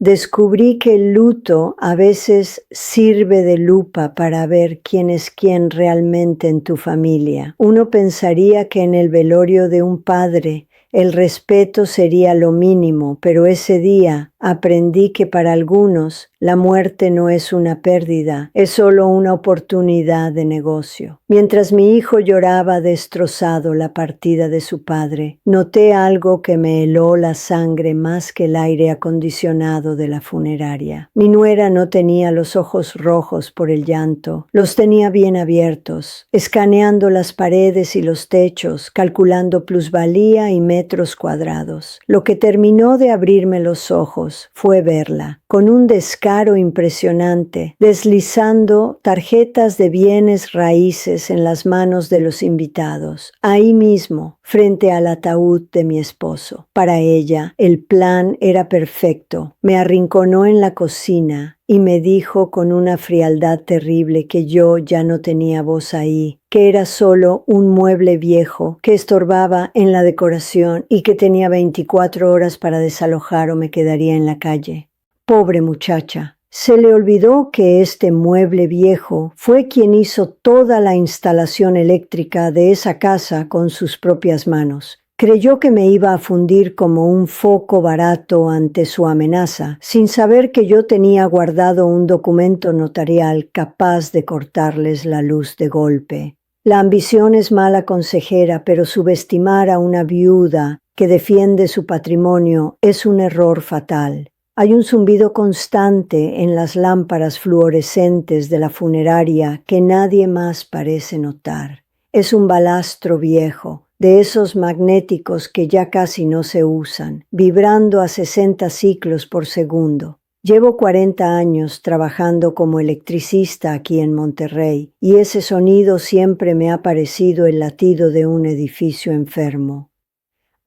Descubrí que el luto a veces sirve de lupa para ver quién es quién realmente en tu familia. Uno pensaría que en el velorio de un padre el respeto sería lo mínimo, pero ese día aprendí que para algunos la muerte no es una pérdida, es solo una oportunidad de negocio. Mientras mi hijo lloraba destrozado la partida de su padre, noté algo que me heló la sangre más que el aire acondicionado de la funeraria. Mi nuera no tenía los ojos rojos por el llanto, los tenía bien abiertos, escaneando las paredes y los techos, calculando plusvalía y metros cuadrados. Lo que terminó de abrirme los ojos fue verla, con un descaro impresionante, deslizando tarjetas de bienes raíces en las manos de los invitados, ahí mismo, frente al ataúd de mi esposo. Para ella, el plan era perfecto. Me arrinconó en la cocina y me dijo con una frialdad terrible que yo ya no tenía voz ahí, que era solo un mueble viejo que estorbaba en la decoración y que tenía 24 horas para desalojar o me quedaría en la calle. Pobre muchacha. Se le olvidó que este mueble viejo fue quien hizo toda la instalación eléctrica de esa casa con sus propias manos. Creyó que me iba a fundir como un foco barato ante su amenaza, sin saber que yo tenía guardado un documento notarial capaz de cortarles la luz de golpe. La ambición es mala consejera, pero subestimar a una viuda que defiende su patrimonio es un error fatal. Hay un zumbido constante en las lámparas fluorescentes de la funeraria que nadie más parece notar. Es un balastro viejo, de esos magnéticos que ya casi no se usan, vibrando a 60 ciclos por segundo. Llevo 40 años trabajando como electricista aquí en Monterrey y ese sonido siempre me ha parecido el latido de un edificio enfermo.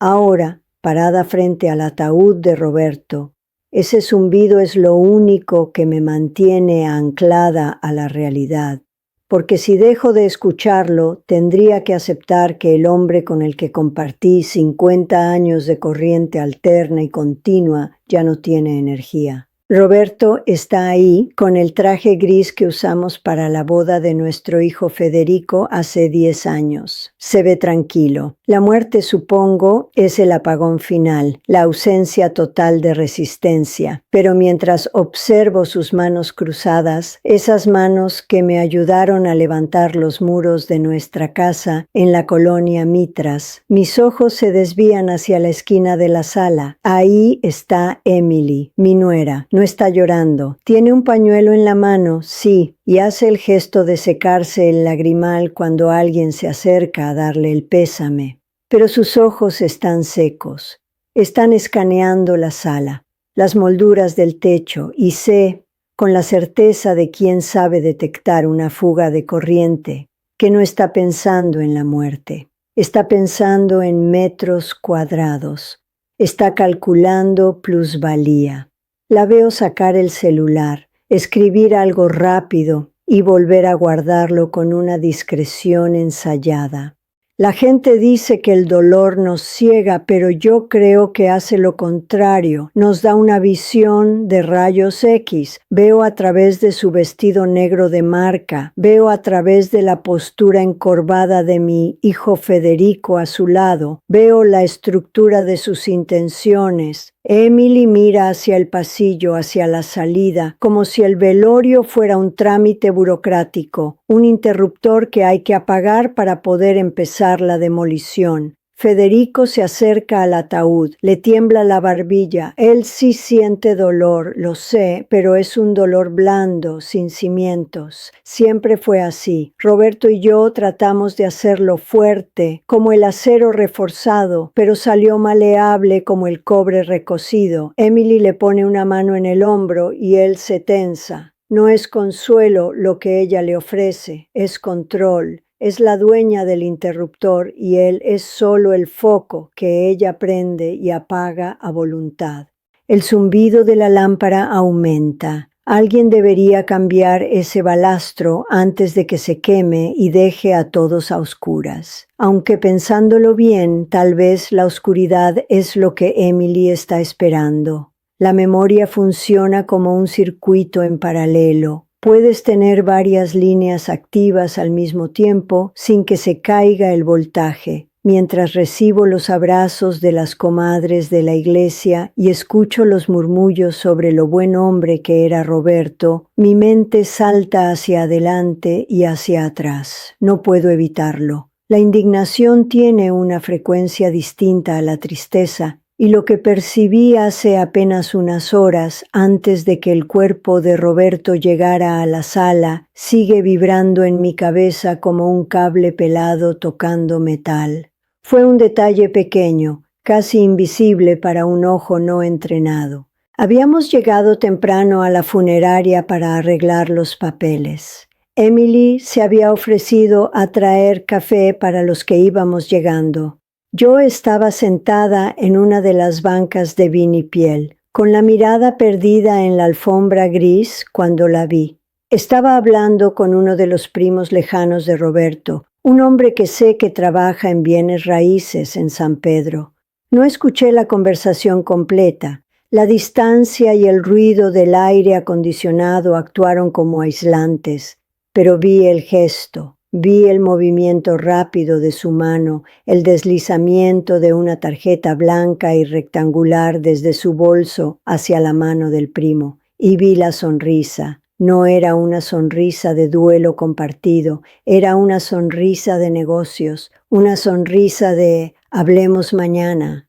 Ahora, parada frente al ataúd de Roberto, ese zumbido es lo único que me mantiene anclada a la realidad, porque si dejo de escucharlo, tendría que aceptar que el hombre con el que compartí 50 años de corriente alterna y continua ya no tiene energía. Roberto está ahí con el traje gris que usamos para la boda de nuestro hijo Federico hace 10 años. Se ve tranquilo. La muerte, supongo, es el apagón final, la ausencia total de resistencia. Pero mientras observo sus manos cruzadas, esas manos que me ayudaron a levantar los muros de nuestra casa en la colonia Mitras, mis ojos se desvían hacia la esquina de la sala. Ahí está Emily, mi nuera. No está llorando. Tiene un pañuelo en la mano, sí, y hace el gesto de secarse el lagrimal cuando alguien se acerca a darle el pésame. Pero sus ojos están secos. Están escaneando la sala, las molduras del techo, y sé, con la certeza de quien sabe detectar una fuga de corriente, que no está pensando en la muerte. Está pensando en metros cuadrados. Está calculando plusvalía. La veo sacar el celular, escribir algo rápido y volver a guardarlo con una discreción ensayada. La gente dice que el dolor nos ciega, pero yo creo que hace lo contrario. Nos da una visión de rayos X. Veo a través de su vestido negro de marca. Veo a través de la postura encorvada de mi hijo Federico a su lado. Veo la estructura de sus intenciones. Emily mira hacia el pasillo, hacia la salida, como si el velorio fuera un trámite burocrático, un interruptor que hay que apagar para poder empezar la demolición. Federico se acerca al ataúd, le tiembla la barbilla. Él sí siente dolor, lo sé, pero es un dolor blando, sin cimientos. Siempre fue así. Roberto y yo tratamos de hacerlo fuerte, como el acero reforzado, pero salió maleable como el cobre recocido. Emily le pone una mano en el hombro y él se tensa. No es consuelo lo que ella le ofrece, es control. Es la dueña del interruptor y él es solo el foco que ella prende y apaga a voluntad. El zumbido de la lámpara aumenta. Alguien debería cambiar ese balastro antes de que se queme y deje a todos a oscuras. Aunque pensándolo bien, tal vez la oscuridad es lo que Emily está esperando. La memoria funciona como un circuito en paralelo. Puedes tener varias líneas activas al mismo tiempo sin que se caiga el voltaje. Mientras recibo los abrazos de las comadres de la iglesia y escucho los murmullos sobre lo buen hombre que era Roberto, mi mente salta hacia adelante y hacia atrás. No puedo evitarlo. La indignación tiene una frecuencia distinta a la tristeza, y lo que percibí hace apenas unas horas antes de que el cuerpo de Roberto llegara a la sala sigue vibrando en mi cabeza como un cable pelado tocando metal. Fue un detalle pequeño, casi invisible para un ojo no entrenado. Habíamos llegado temprano a la funeraria para arreglar los papeles. Emily se había ofrecido a traer café para los que íbamos llegando. Yo estaba sentada en una de las bancas de vinipiel, con la mirada perdida en la alfombra gris cuando la vi. Estaba hablando con uno de los primos lejanos de Roberto, un hombre que sé que trabaja en bienes raíces en San Pedro. No escuché la conversación completa. La distancia y el ruido del aire acondicionado actuaron como aislantes, pero vi el gesto. Vi el movimiento rápido de su mano, el deslizamiento de una tarjeta blanca y rectangular desde su bolso hacia la mano del primo, y vi la sonrisa. No era una sonrisa de duelo compartido, era una sonrisa de negocios, una sonrisa de hablemos mañana.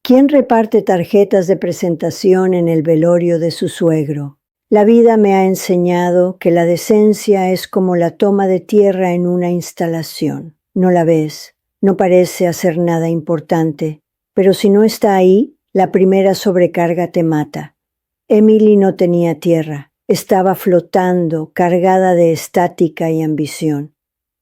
¿Quién reparte tarjetas de presentación en el velorio de su suegro? La vida me ha enseñado que la decencia es como la toma de tierra en una instalación. No la ves, no parece hacer nada importante, pero si no está ahí, la primera sobrecarga te mata. Emily no tenía tierra, estaba flotando, cargada de estática y ambición.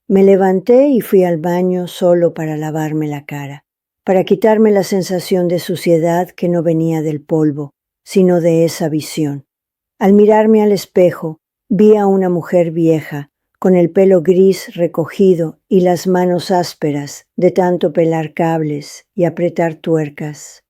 Me levanté y fui al baño solo para lavarme la cara, para quitarme la sensación de suciedad que no venía del polvo, sino de esa visión. Al mirarme al espejo, vi a una mujer vieja, con el pelo gris recogido y las manos ásperas de tanto pelar cables y apretar tuercas.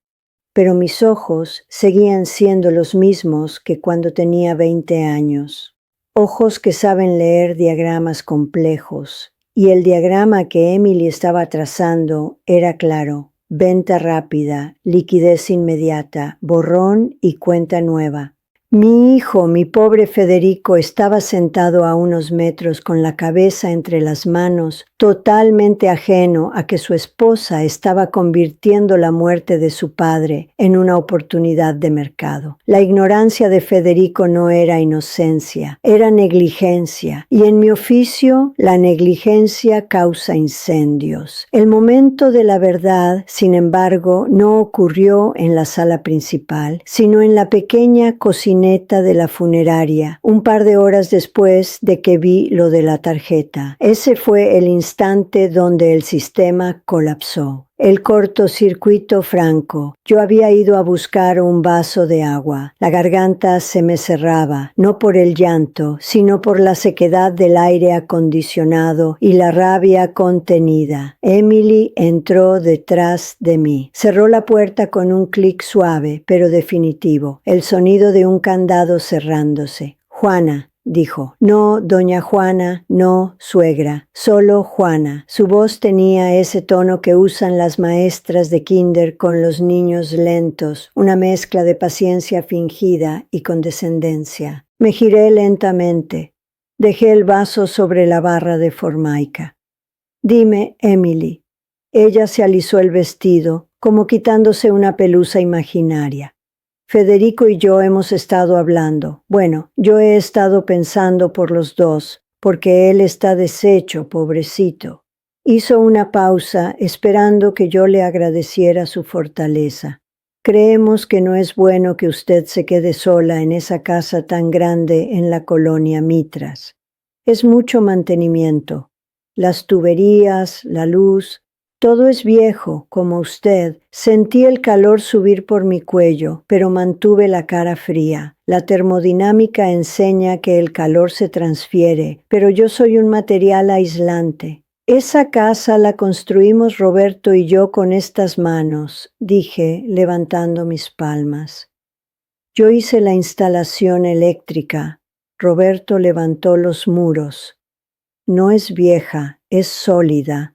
Pero mis ojos seguían siendo los mismos que cuando tenía 20 años. Ojos que saben leer diagramas complejos, y el diagrama que Emily estaba trazando era claro: venta rápida, liquidez inmediata, borrón y cuenta nueva. Mi hijo, mi pobre Federico, estaba sentado a unos metros con la cabeza entre las manos, totalmente ajeno a que su esposa estaba convirtiendo la muerte de su padre en una oportunidad de mercado. La ignorancia de Federico no era inocencia, era negligencia, y en mi oficio la negligencia causa incendios. El momento de la verdad, sin embargo, no ocurrió en la sala principal, sino en la pequeña cocineta de la funeraria, un par de horas después de que vi lo de la tarjeta. Ese fue el instante donde el sistema colapsó. El cortocircuito franco. Yo había ido a buscar un vaso de agua. La garganta se me cerraba, no por el llanto, sino por la sequedad del aire acondicionado y la rabia contenida. Emily entró detrás de mí. Cerró la puerta con un clic suave, pero definitivo, el sonido de un candado cerrándose. Juana, dijo. No, doña Juana, no, suegra, solo Juana. Su voz tenía ese tono que usan las maestras de kinder con los niños lentos, una mezcla de paciencia fingida y condescendencia. Me giré lentamente. Dejé el vaso sobre la barra de formaica. Dime, Emily. Ella se alisó el vestido, como quitándose una pelusa imaginaria. Federico y yo hemos estado hablando. Bueno, yo he estado pensando por los dos, porque él está deshecho, pobrecito. Hizo una pausa, esperando que yo le agradeciera su fortaleza. Creemos que no es bueno que usted se quede sola en esa casa tan grande en la colonia Mitras. Es mucho mantenimiento. Las tuberías, la luz, todo es viejo, como usted. Sentí el calor subir por mi cuello, pero mantuve la cara fría. La termodinámica enseña que el calor se transfiere, pero yo soy un material aislante. Esa casa la construimos Roberto y yo con estas manos, dije, levantando mis palmas. Yo hice la instalación eléctrica. Roberto levantó los muros. No es vieja, es sólida.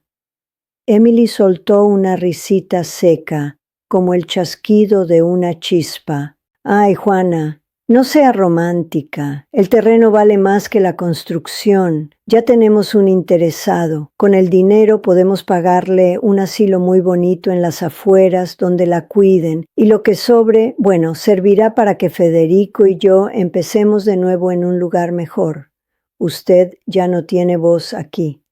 Emily soltó una risita seca, como el chasquido de una chispa. Ay, Juana, no sea romántica. El terreno vale más que la construcción. Ya tenemos un interesado. Con el dinero podemos pagarle un asilo muy bonito en las afueras donde la cuiden. Y lo que sobre, bueno, servirá para que Federico y yo empecemos de nuevo en un lugar mejor. Usted ya no tiene voz aquí.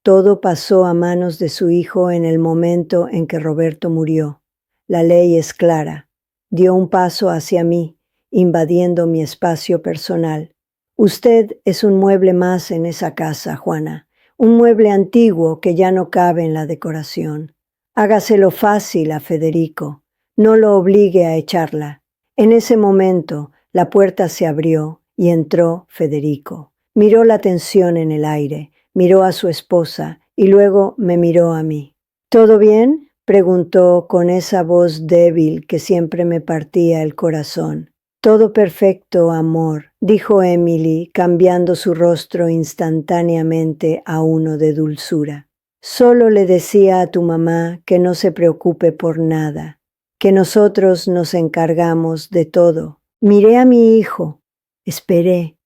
Todo pasó a manos de su hijo en el momento en que Roberto murió. La ley es clara. Dio un paso hacia mí, invadiendo mi espacio personal. Usted es un mueble más en esa casa, Juana. Un mueble antiguo que ya no cabe en la decoración. Hágaselo fácil a Federico. No lo obligue a echarla. En ese momento, la puerta se abrió y entró Federico. Miró la tensión en el aire. Miró a su esposa y luego me miró a mí. ¿Todo bien?, preguntó con esa voz débil que siempre me partía el corazón. Todo perfecto, amor, dijo Emily, cambiando su rostro instantáneamente a uno de dulzura. Solo le decía a tu mamá que no se preocupe por nada, que nosotros nos encargamos de todo. Miré a mi hijo. Esperé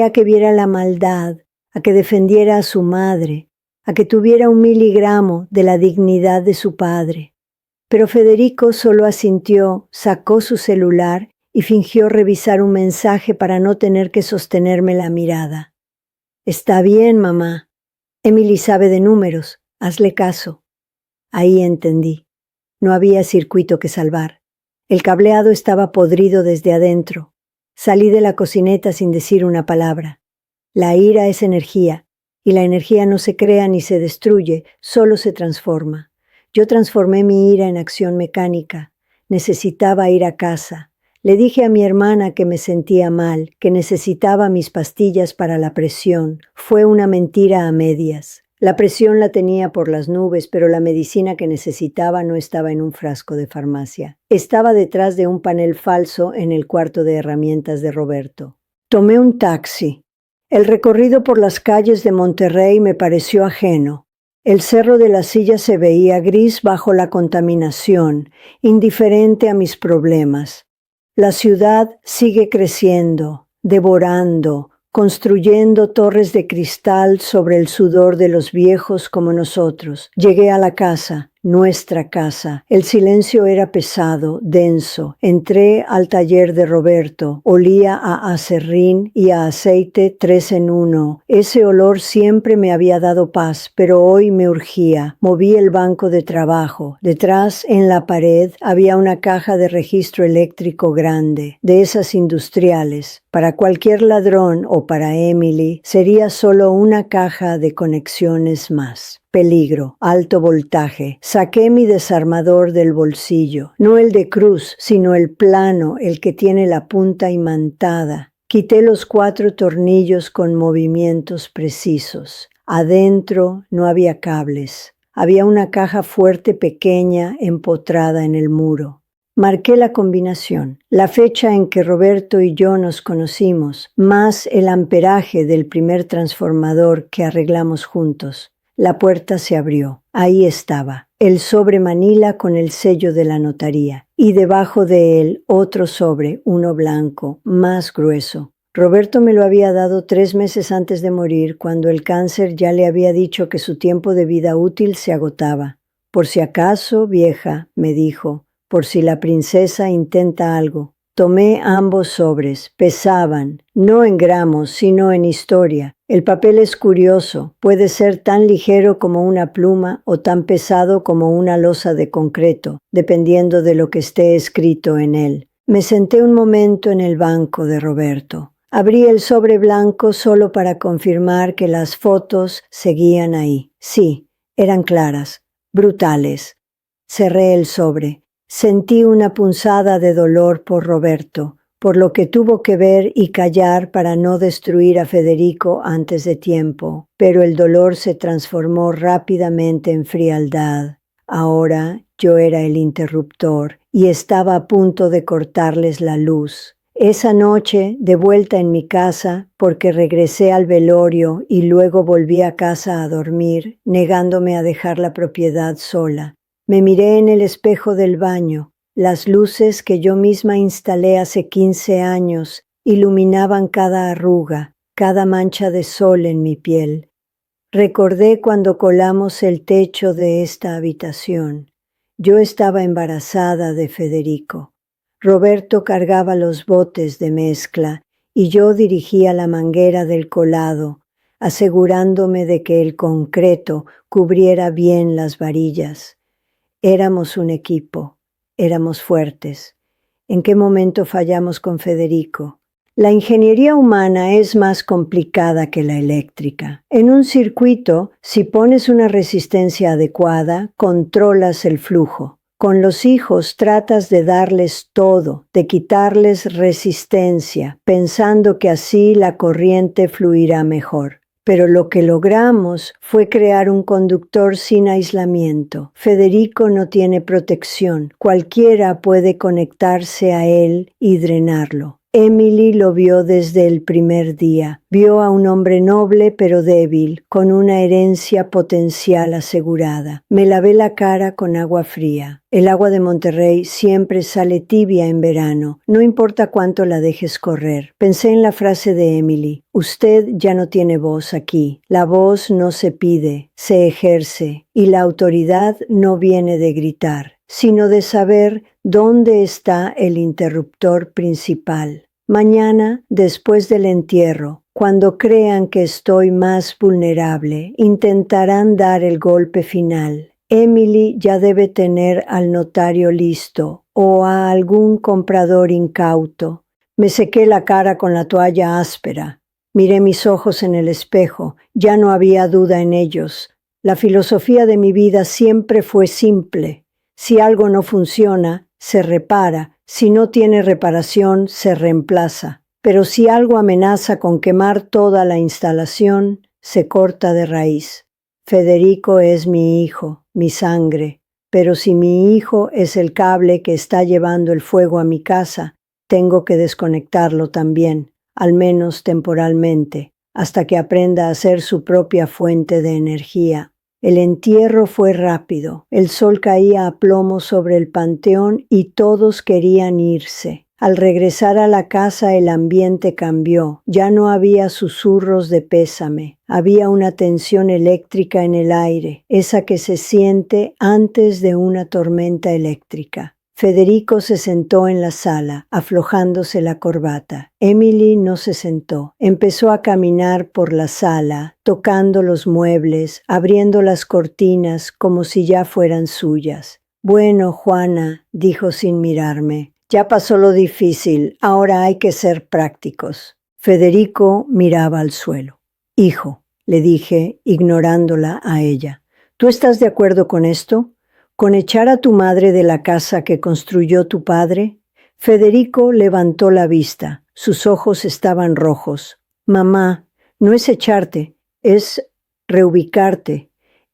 a que viera la maldad, a que defendiera a su madre, a que tuviera 1 miligramo de la dignidad de su padre. Pero Federico solo asintió, sacó su celular y fingió revisar un mensaje para no tener que sostenerme la mirada. Está bien, mamá. Emily sabe de números, hazle caso. Ahí entendí. No había circuito que salvar. El cableado estaba podrido desde adentro. Salí de la cocineta sin decir una palabra. La ira es energía, y la energía no se crea ni se destruye, solo se transforma. Yo transformé mi ira en acción mecánica. Necesitaba ir a casa. Le dije a mi hermana que me sentía mal, que necesitaba mis pastillas para la presión. Fue una mentira a medias. La presión la tenía por las nubes, pero la medicina que necesitaba no estaba en un frasco de farmacia. Estaba detrás de un panel falso en el cuarto de herramientas de Roberto. Tomé un taxi. El recorrido por las calles de Monterrey me pareció ajeno. El Cerro de la Silla se veía gris bajo la contaminación, indiferente a mis problemas. La ciudad sigue creciendo, devorando, construyendo torres de cristal sobre el sudor de los viejos como nosotros. Llegué a la casa, nuestra casa. El silencio era pesado, denso. Entré al taller de Roberto. Olía a aserrín y a aceite 3 en 1. Ese olor siempre me había dado paz, pero hoy me urgía. Moví el banco de trabajo. Detrás, en la pared, había una caja de registro eléctrico grande, de esas industriales. Para cualquier ladrón o para Emily, sería solo una caja de conexiones más. Peligro, alto voltaje. Saqué mi desarmador del bolsillo, no el de cruz, sino el plano, el que tiene la punta imantada. Quité los 4 tornillos con movimientos precisos. Adentro no había cables. Había una caja fuerte pequeña empotrada en el muro. Marqué la combinación, la fecha en que Roberto y yo nos conocimos, más el amperaje del primer transformador que arreglamos juntos. La puerta se abrió. Ahí estaba, el sobre manila con el sello de la notaría, y debajo de él otro sobre, uno blanco, más grueso. Roberto me lo había dado 3 meses antes de morir, cuando el cáncer ya le había dicho que su tiempo de vida útil se agotaba. Por si acaso, vieja, me dijo, por si la princesa intenta algo. Tomé ambos sobres, pesaban, no en gramos, sino en historia. El papel es curioso, puede ser tan ligero como una pluma o tan pesado como una losa de concreto, dependiendo de lo que esté escrito en él. Me senté un momento en el banco de Roberto. Abrí el sobre blanco solo para confirmar que las fotos seguían ahí. Sí, eran claras, brutales. Cerré el sobre. Sentí una punzada de dolor por Roberto, por lo que tuvo que ver y callar para no destruir a Federico antes de tiempo, pero el dolor se transformó rápidamente en frialdad. Ahora yo era el interruptor y estaba a punto de cortarles la luz. Esa noche, de vuelta en mi casa, porque regresé al velorio y luego volví a casa a dormir, negándome a dejar la propiedad sola, me miré en el espejo del baño. Las luces que yo misma instalé hace 15 años iluminaban cada arruga, cada mancha de sol en mi piel. Recordé cuando colamos el techo de esta habitación. Yo estaba embarazada de Federico. Roberto cargaba los botes de mezcla y yo dirigía la manguera del colado, asegurándome de que el concreto cubriera bien las varillas. Éramos un equipo, éramos fuertes. ¿En qué momento fallamos con Federico? La ingeniería humana es más complicada que la eléctrica. En un circuito, si pones una resistencia adecuada, controlas el flujo. Con los hijos tratas de darles todo, de quitarles resistencia, pensando que así la corriente fluirá mejor. Pero lo que logramos fue crear un conductor sin aislamiento. Federico no tiene protección. Cualquiera puede conectarse a él y drenarlo. Emily lo vio desde el primer día. Vio a un hombre noble pero débil, con una herencia potencial asegurada. Me lavé la cara con agua fría. El agua de Monterrey siempre sale tibia en verano, no importa cuánto la dejes correr. Pensé en la frase de Emily: usted ya no tiene voz aquí. La voz no se pide, se ejerce, y la autoridad no viene de gritar, sino de saber dónde está el interruptor principal. Mañana, después del entierro, cuando crean que estoy más vulnerable, intentarán dar el golpe final. Emily ya debe tener al notario listo o a algún comprador incauto. Me sequé la cara con la toalla áspera. Miré mis ojos en el espejo. Ya no había duda en ellos. La filosofía de mi vida siempre fue simple. Si algo no funciona, se repara. Si no tiene reparación, se reemplaza. Pero si algo amenaza con quemar toda la instalación, se corta de raíz. Federico es mi hijo, mi sangre. Pero si mi hijo es el cable que está llevando el fuego a mi casa, tengo que desconectarlo también, al menos temporalmente, hasta que aprenda a ser su propia fuente de energía. El entierro fue rápido. El sol caía a plomo sobre el panteón y todos querían irse. Al regresar a la casa el ambiente cambió. Ya no había susurros de pésame. Había una tensión eléctrica en el aire, esa que se siente antes de una tormenta eléctrica. Federico se sentó en la sala, aflojándose la corbata. Emily no se sentó. Empezó a caminar por la sala, tocando los muebles, abriendo las cortinas como si ya fueran suyas. Bueno, Juana, dijo sin mirarme, ya pasó lo difícil, ahora hay que ser prácticos. Federico miraba al suelo. Hijo, le dije, ignorándola a ella, ¿tú estás de acuerdo con esto? ¿Con echar a tu madre de la casa que construyó tu padre? Federico levantó la vista. Sus ojos estaban rojos. Mamá, no es echarte, es reubicarte.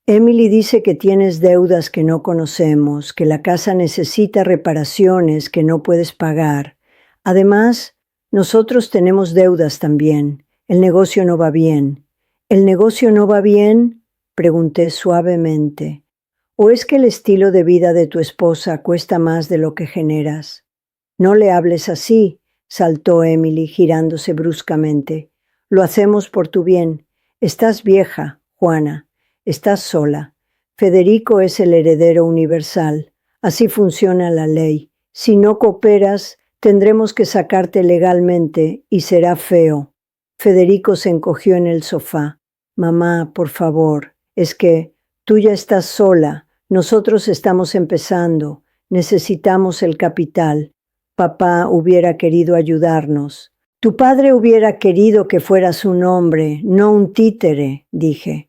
Emily dice que tienes deudas que no conocemos, que la casa necesita reparaciones que no puedes pagar. Además, nosotros tenemos deudas también. El negocio no va bien. ¿El negocio no va bien? Pregunté suavemente. ¿O es que el estilo de vida de tu esposa cuesta más de lo que generas? No le hables así, saltó Emily, girándose bruscamente. Lo hacemos por tu bien. Estás vieja, Juana. Estás sola. Federico es el heredero universal. Así funciona la ley. Si no cooperas, tendremos que sacarte legalmente y será feo. Federico se encogió en el sofá. Mamá, por favor, es que tú ya estás sola. Nosotros estamos empezando. Necesitamos el capital. Papá hubiera querido ayudarnos. Tu padre hubiera querido que fueras un hombre, no un títere, dije.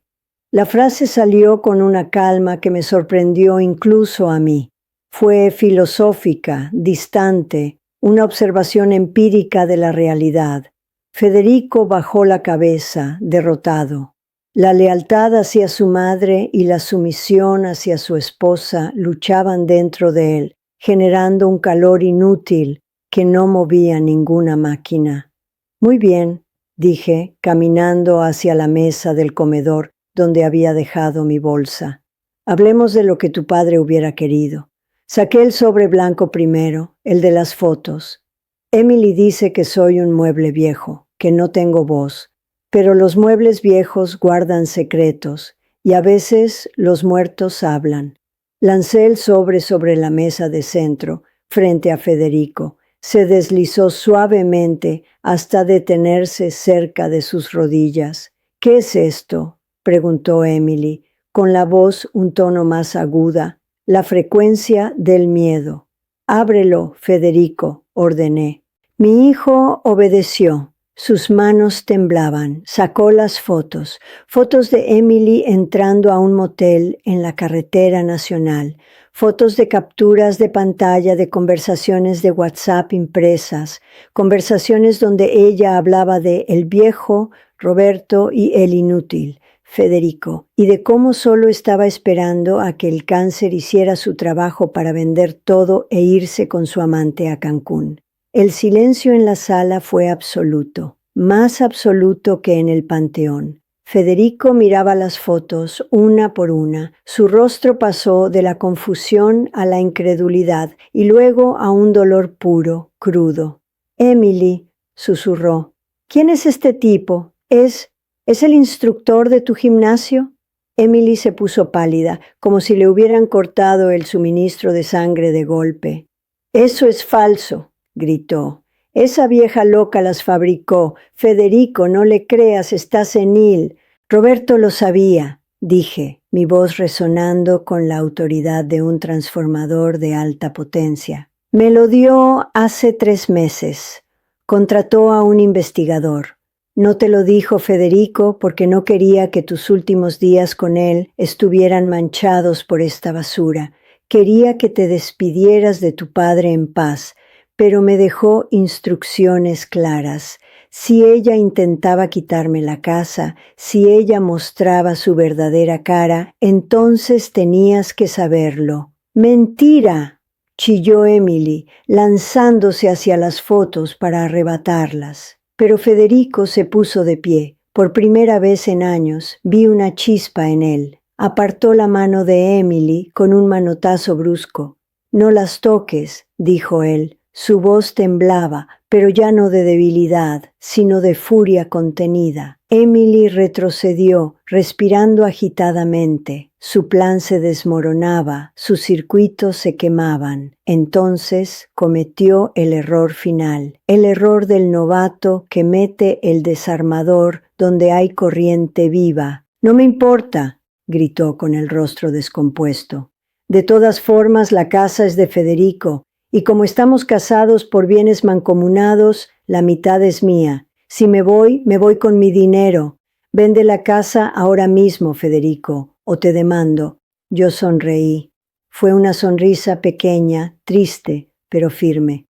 La frase salió con una calma que me sorprendió incluso a mí. Fue filosófica, distante, una observación empírica de la realidad. Federico bajó la cabeza, derrotado. La lealtad hacia su madre y la sumisión hacia su esposa luchaban dentro de él. generando un calor inútil que no movía ninguna máquina. Muy bien, dije, caminando hacia la mesa del comedor donde había dejado mi bolsa. Hablemos de lo que tu padre hubiera querido. Saqué el sobre blanco primero, el de las fotos. Emily dice que soy un mueble viejo, que no tengo voz, pero los muebles viejos guardan secretos y a veces los muertos hablan. Lancé el sobre la mesa de centro, frente a Federico. Se deslizó suavemente hasta detenerse cerca de sus rodillas. ¿Qué es esto?, preguntó Emily, con la voz un tono más aguda, la frecuencia del miedo. Ábrelo, Federico, ordené. Mi hijo obedeció. Sus manos temblaban. Sacó las fotos de Emily entrando a un motel en la carretera nacional, fotos de capturas de pantalla de conversaciones de WhatsApp impresas, conversaciones donde ella hablaba de el viejo, Roberto, y el inútil, Federico, y de cómo solo estaba esperando a que el cáncer hiciera su trabajo para vender todo e irse con su amante a Cancún. El silencio en la sala fue absoluto, más absoluto que en el panteón. Federico miraba las fotos una por una. Su rostro pasó de la confusión a la incredulidad y luego a un dolor puro, crudo. Emily, susurró, ¿quién es este tipo? ¿Es el instructor de tu gimnasio? Emily se puso pálida, como si le hubieran cortado el suministro de sangre de golpe. Eso es falso, gritó. Esa vieja loca las fabricó. Federico, no le creas, está senil. Roberto lo sabía, dije, mi voz resonando con la autoridad de un transformador de alta potencia. Me lo dio hace 3 meses. Contrató a un investigador. No te lo dijo Federico porque no quería que tus últimos días con él estuvieran manchados por esta basura. Quería que te despidieras de tu padre en paz, pero me dejó instrucciones claras. Si ella intentaba quitarme la casa, si ella mostraba su verdadera cara, entonces tenías que saberlo. ¡Mentira!, chilló Emily, lanzándose hacia las fotos para arrebatarlas. Pero Federico se puso de pie. Por primera vez en años vi una chispa en él. Apartó la mano de Emily con un manotazo brusco. No las toques, dijo él. Su voz temblaba, pero ya no de debilidad, sino de furia contenida. Emily retrocedió, respirando agitadamente. Su plan se desmoronaba, sus circuitos se quemaban. Entonces cometió el error final, el error del novato que mete el desarmador donde hay corriente viva. «No me importa», gritó con el rostro descompuesto. «De todas formas, la casa es de Federico, y como estamos casados por bienes mancomunados, la mitad es mía. Si me voy con mi dinero. Vende la casa ahora mismo, Federico, o te demando». Yo sonreí. Fue una sonrisa pequeña, triste, pero firme.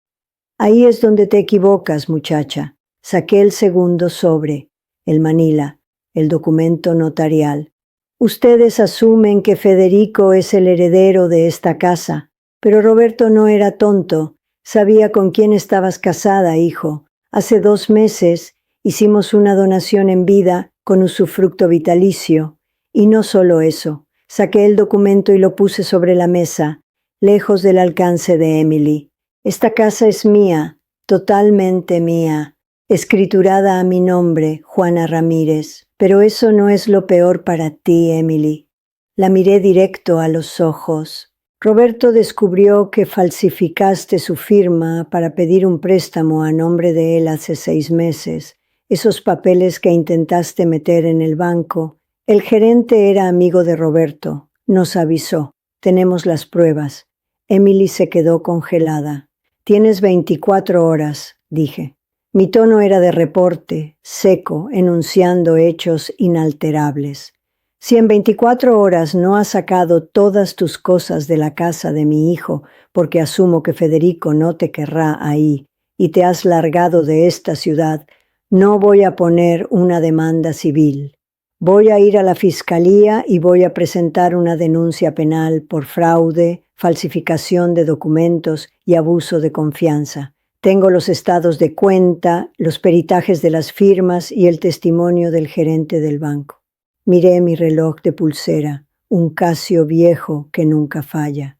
«Ahí es donde te equivocas, muchacha». Saqué el segundo sobre, el Manila, el documento notarial. «Ustedes asumen que Federico es el heredero de esta casa. Pero Roberto no era tonto. Sabía con quién estabas casada, hijo. Hace 2 meses hicimos una donación en vida con usufructo vitalicio. Y no solo eso. Saqué el documento y lo puse sobre la mesa, lejos del alcance de Emily. Esta casa es mía, totalmente mía, escriturada a mi nombre, Juana Ramírez. Pero eso no es lo peor para ti, Emily. La miré directo a los ojos. Roberto descubrió que falsificaste su firma para pedir un préstamo a nombre de él hace 6 meses. Esos papeles que intentaste meter en el banco. El gerente era amigo de Roberto. Nos avisó. Tenemos las pruebas. Emily se quedó congelada. Tienes 24 horas, dije. Mi tono era de reporte, seco, enunciando hechos inalterables. Si en 24 horas no has sacado todas tus cosas de la casa de mi hijo, porque asumo que Federico no te querrá ahí, y te has largado de esta ciudad, no voy a poner una demanda civil. Voy a ir a la fiscalía y voy a presentar una denuncia penal por fraude, falsificación de documentos y abuso de confianza. Tengo los estados de cuenta, los peritajes de las firmas y el testimonio del gerente del banco. Miré mi reloj de pulsera, un Casio viejo que nunca falla.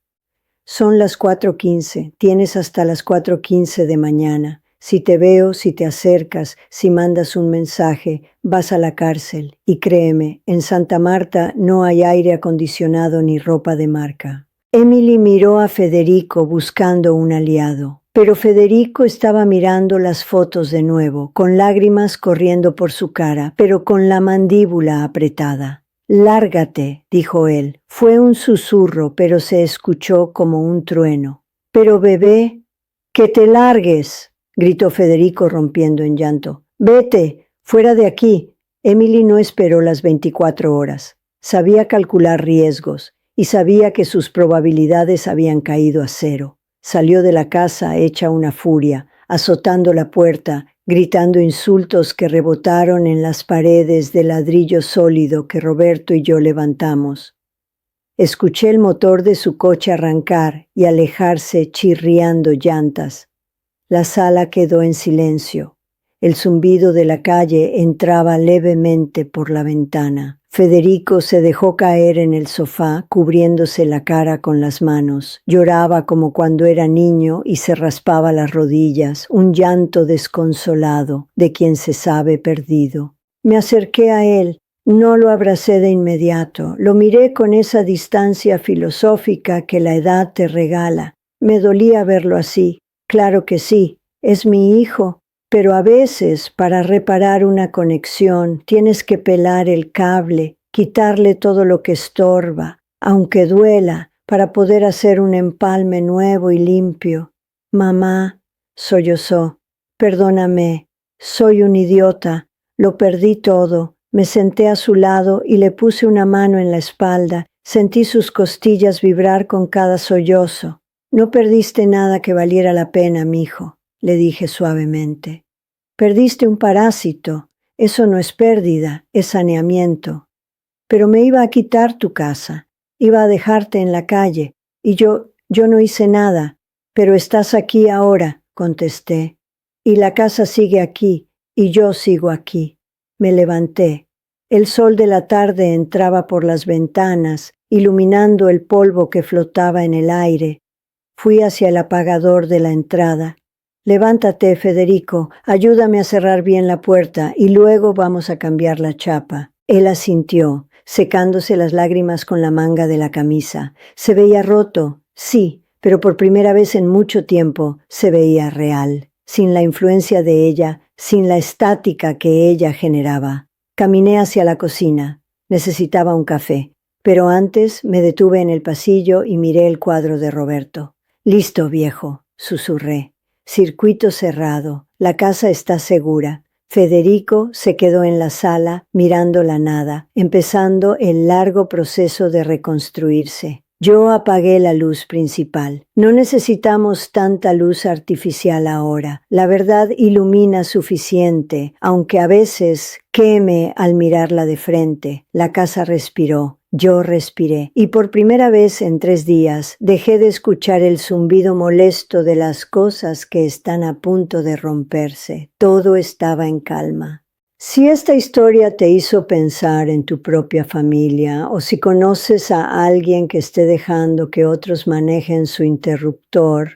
Son las 4:15, tienes hasta las 4:15 de mañana. Si te veo, si te acercas, si mandas un mensaje, vas a la cárcel. Y créeme, en Santa Marta no hay aire acondicionado ni ropa de marca. Emily miró a Federico buscando un aliado, pero Federico estaba mirando las fotos de nuevo, con lágrimas corriendo por su cara, pero con la mandíbula apretada. «Lárgate», dijo él. Fue un susurro, pero se escuchó como un trueno. «Pero bebé, que te largues», gritó Federico rompiendo en llanto. «Vete, fuera de aquí». Emily no esperó las 24 horas. Sabía calcular riesgos y sabía que sus probabilidades habían caído a cero. Salió de la casa hecha una furia, azotando la puerta, gritando insultos que rebotaron en las paredes de ladrillo sólido que Roberto y yo levantamos. Escuché el motor de su coche arrancar y alejarse chirriando llantas. La sala quedó en silencio. El zumbido de la calle entraba levemente por la ventana. Federico se dejó caer en el sofá, cubriéndose la cara con las manos. Lloraba como cuando era niño y se raspaba las rodillas, un llanto desconsolado de quien se sabe perdido. Me acerqué a él, no lo abracé de inmediato, lo miré con esa distancia filosófica que la edad te regala. Me dolía verlo así. Claro que sí, es mi hijo. Pero a veces, para reparar una conexión, tienes que pelar el cable, quitarle todo lo que estorba, aunque duela, para poder hacer un empalme nuevo y limpio. «Mamá», sollozó, «perdóname, soy un idiota, lo perdí todo». Me senté a su lado y le puse una mano en la espalda, sentí sus costillas vibrar con cada sollozo. «No perdiste nada que valiera la pena, mijo», le dije suavemente. «Perdiste un parásito, eso no es pérdida, es saneamiento. Pero me iba a quitar tu casa, iba a dejarte en la calle, y yo no hice nada, pero estás aquí ahora», contesté. «Y la casa sigue aquí, y yo sigo aquí». Me levanté. El sol de la tarde entraba por las ventanas, iluminando el polvo que flotaba en el aire. Fui hacia el apagador de la entrada. «Levántate, Federico, ayúdame a cerrar bien la puerta y luego vamos a cambiar la chapa». Él asintió, secándose las lágrimas con la manga de la camisa. Se veía roto, sí, pero por primera vez en mucho tiempo se veía real, sin la influencia de ella, sin la estática que ella generaba. Caminé hacia la cocina. Necesitaba un café, pero antes me detuve en el pasillo y miré el cuadro de Roberto. «Listo, viejo», susurré. «Circuito cerrado. La casa está segura». Federico se quedó en la sala mirando la nada, empezando el largo proceso de reconstruirse. Yo apagué la luz principal. No necesitamos tanta luz artificial ahora. La verdad ilumina suficiente, aunque a veces queme al mirarla de frente. La casa respiró. Yo respiré, y por primera vez en 3 días dejé de escuchar el zumbido molesto de las cosas que están a punto de romperse. Todo estaba en calma. Si esta historia te hizo pensar en tu propia familia, o si conoces a alguien que esté dejando que otros manejen su interruptor,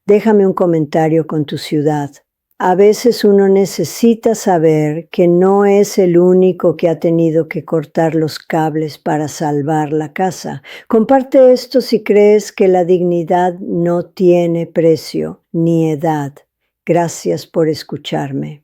déjame un comentario con tu ciudad. A veces uno necesita saber que no es el único que ha tenido que cortar los cables para salvar la casa. Comparte esto si crees que la dignidad no tiene precio ni edad. Gracias por escucharme.